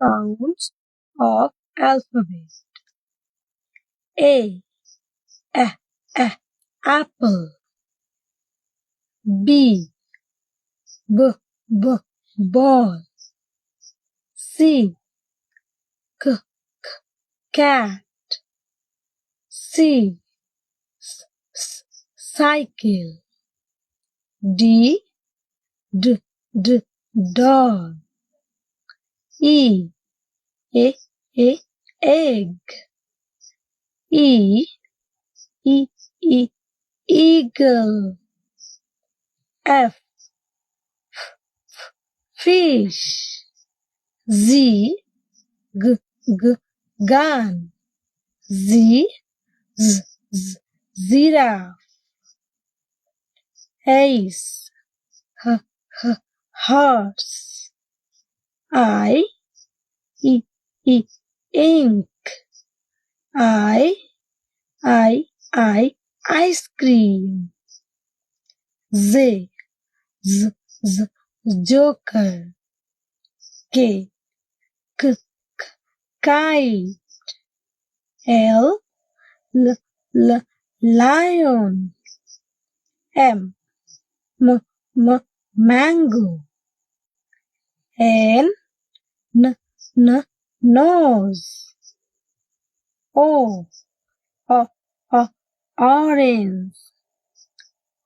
sounds of alphabet. A, apple. B, ball. C, cat. C, cycle. D, dog. E, egg. E, eagle. F, fish. Z, gun. Z, giraffe. Ace, horse. I, ink. Ice cream. Z, joker. K, kite. L, lion. M, mango. N, nose. O, orange.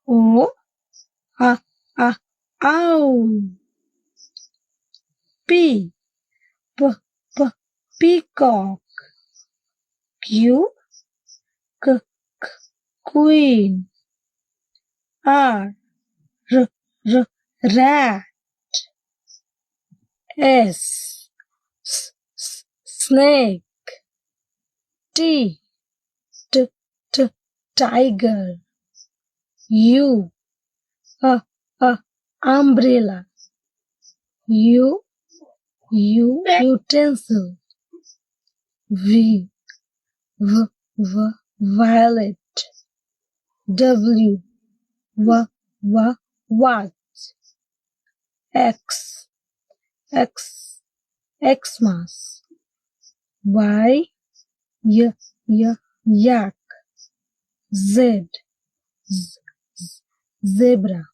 O, owl. P, peacock. Q, queen. R, rat. S, snake. T, tiger. U, umbrella. U, utensil. V, violet. W, watch. X, Xmas. Y, yak. Z, zebra.